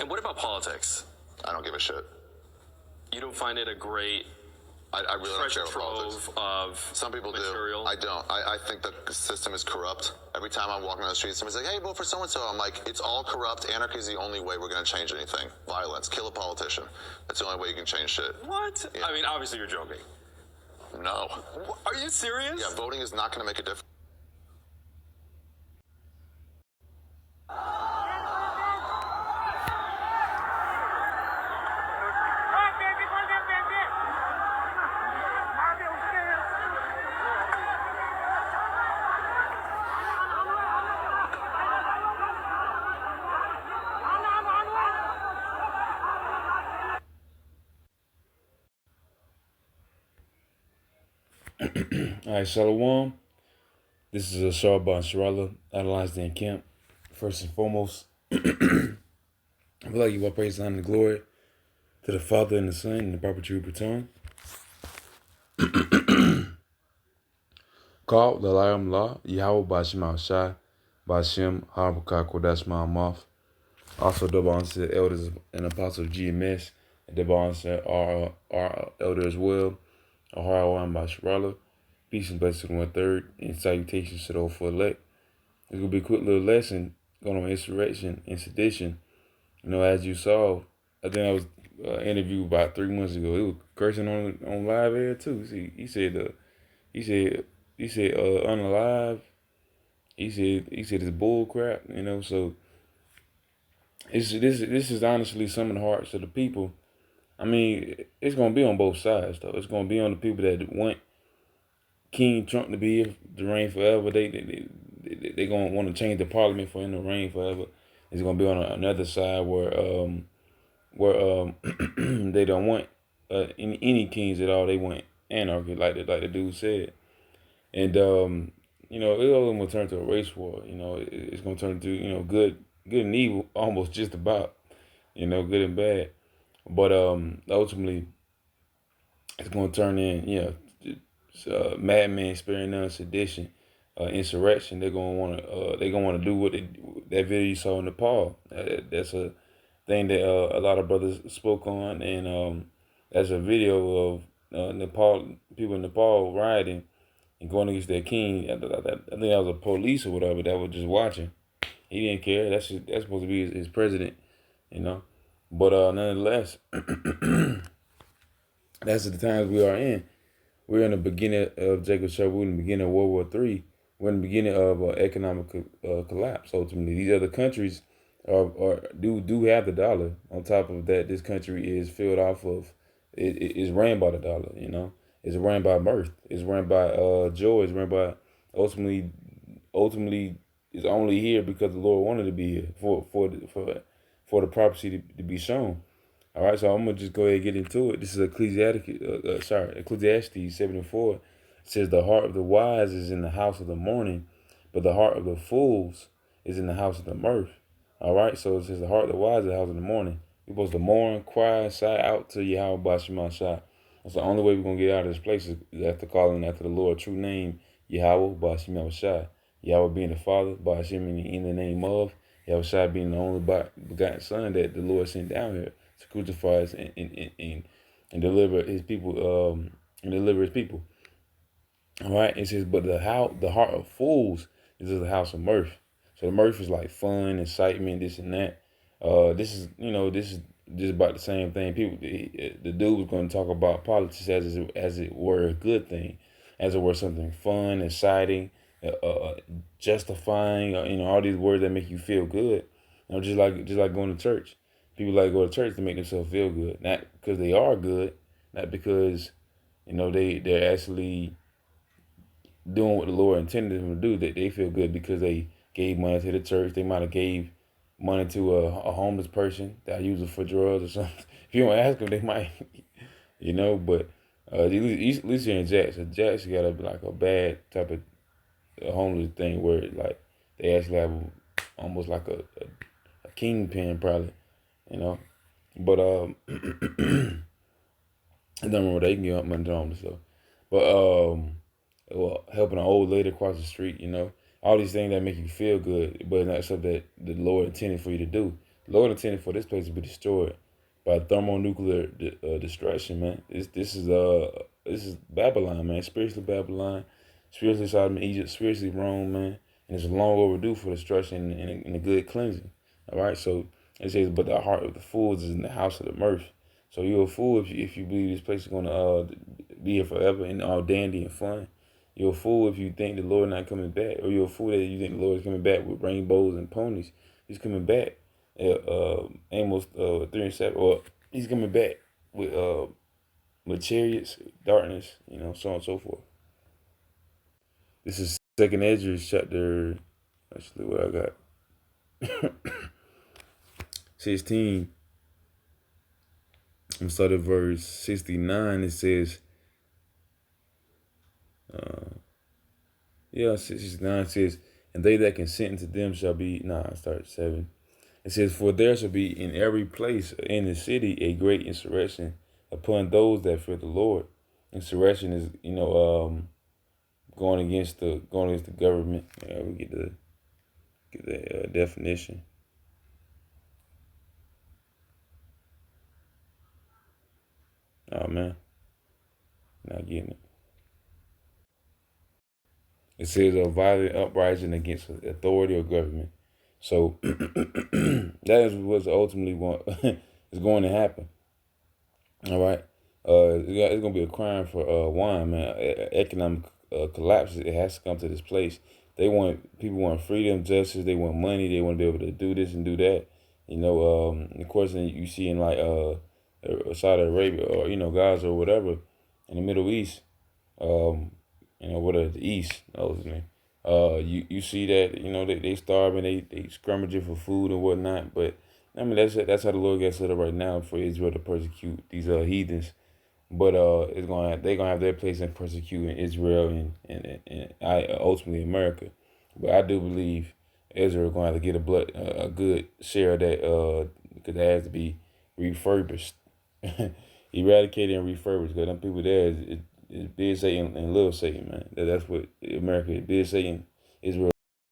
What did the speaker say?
And what about politics? I don't give a shit. You don't find it a great I really don't care about politics. of Some people material? do. I don't. I think the system is corrupt. Every time I'm walking down the street, somebody's like, hey, vote for so-and-so. I'm like, it's all corrupt. Anarchy is the only way we're going to change anything. Violence. Kill a politician. That's the only way you can change shit. What? Yeah. I mean, obviously you're joking. No. Are you serious? Yeah, voting is not going to make a difference. All right, Shalom. This is a Sharban Sharala, analyzed in camp. First and foremost, I would like you all praise, honor, and glory to the Father and the Son and the perpetual return. Called the Layam La, Yahweh Bashim Shai, Bashim Harbaka Kodash Ma'amoth. Also, the Bonds elders and apostles of GMS, and the Bonds are elder as well. Aharawan Basharala. Peace and blessings to 1/3, and salutations to those for elect. It's gonna be a quick little lesson going on insurrection and sedition. You know, as you saw, I think I was interviewed about 3 months ago. He was cursing on live air too. See, he said unalive. He said it's bull crap. You know, so this is honestly some of the hearts of the people. I mean, it's gonna be on both sides though. It's gonna be on the people that want King Trump to be here to reign forever. They gonna want to change the parliament for him to reign forever. It's gonna be on another side where they don't want any kings at all. They want anarchy, like the dude said. And you know, it's all gonna turn to a race war. You know, it's gonna turn to good and evil, almost just about. You know, good and bad. But ultimately, it's gonna turn in madman sparing none sedition, insurrection. They're gonna want to do what that video you saw in Nepal. That's a thing that a lot of brothers spoke on, and that's a video of Nepal people in Nepal rioting and going against their king. I think that was a police or whatever that was just watching. He didn't care. That's supposed to be his president, you know. But nonetheless, that's the times we are in. We're in the beginning of Jacob's trouble. We're in the beginning of World War III. We're in the beginning of economic collapse. Ultimately, these other countries do have the dollar. On top of that, this country is filled off of it is ran by the dollar. You know, it's ran by mirth. It's ran by joy. It's ran by ultimately it's only here because the Lord wanted to be here for the prophecy to be shown. All right, so I'm gonna just go ahead and get into it. This is Ecclesiastes 7:4. It says, "The heart of the wise is in the house of the mourning, but the heart of the fools is in the house of the mirth." All right, so it says the heart of the wise is the house of the mourning. We're supposed to mourn, cry, sigh out to Yahweh Bashim Shai. That's the only way we're gonna get out of this place is after calling after the Lord's true name, Yahweh Bashim Shai. Yahweh being the Father, Bashim in the name of, Yahweh Shai being the only begotten Son that the Lord sent down here to crucify us and deliver his people All right, it says, but the heart of fools is the house of mirth. So the mirth is like fun, excitement, this and that. This is just about the same thing. The dude was going to talk about politics as it were a good thing, as it were something fun, exciting, justifying. All these words that make you feel good. Just like going to church. People like to go to church to make themselves feel good, not because they are good, not because they're actually doing what the Lord intended them to do. That they feel good because they gave money to the church. They might have gave money to a homeless person that use it for drugs or something. If you don't ask them, they might, But at least you're in Jackson. Jackson got a bad type of homeless thing where like they actually have almost like a kingpin probably, But I don't remember they can get money to homeless stuff. But helping an old lady across the street, all these things that make you feel good, but not something that the Lord intended for you to do. Lord intended for this place to be destroyed by thermonuclear destruction, man. This is Babylon, man. Spiritually Babylon, spiritually Sodom and Egypt, spiritually Rome, man. And it's long overdue for destruction and a good cleansing. All right, so it says, but the heart of the fools is in the house of the mirth. So you're a fool if you believe this place is going to be here forever and all dandy and fun. You're a fool if you think the Lord not coming back, or you're a fool that you think the Lord is coming back with rainbows and ponies. He's coming back. Amos 3:7, or he's coming back with chariots, darkness, so on and so forth. This is Second Ezra chapter. Actually, what I got 16. I'm start at verse 69. It says, 69 says, and they that consent to them shall be. I start at 7. It says, for there shall be in every place in the city a great insurrection upon those that fear the Lord. Insurrection is, going against the government. We get the definition. Oh man, not getting it. It says a violent uprising against authority or government. So that is what's ultimately is going to happen. All right. It's gonna be a crime for wine, man. Economic collapse. It has to come to this place. People want freedom, justice. They want money. They want to be able to do this and do that. Of course, you see in like Saudi Arabia or Gaza or whatever in the Middle East. The East. You see that they starving. They scrummaging for food and whatnot. But I mean that's how the Lord gets set up right now for Israel to persecute these heathens. But they're gonna have their place in persecuting Israel and ultimately America. But I do believe Israel is going to have to get a good share of that because it has to be refurbished, eradicated and refurbished. Because them people there is big Satan and little Satan, man. That's what America is. Big Satan, Israel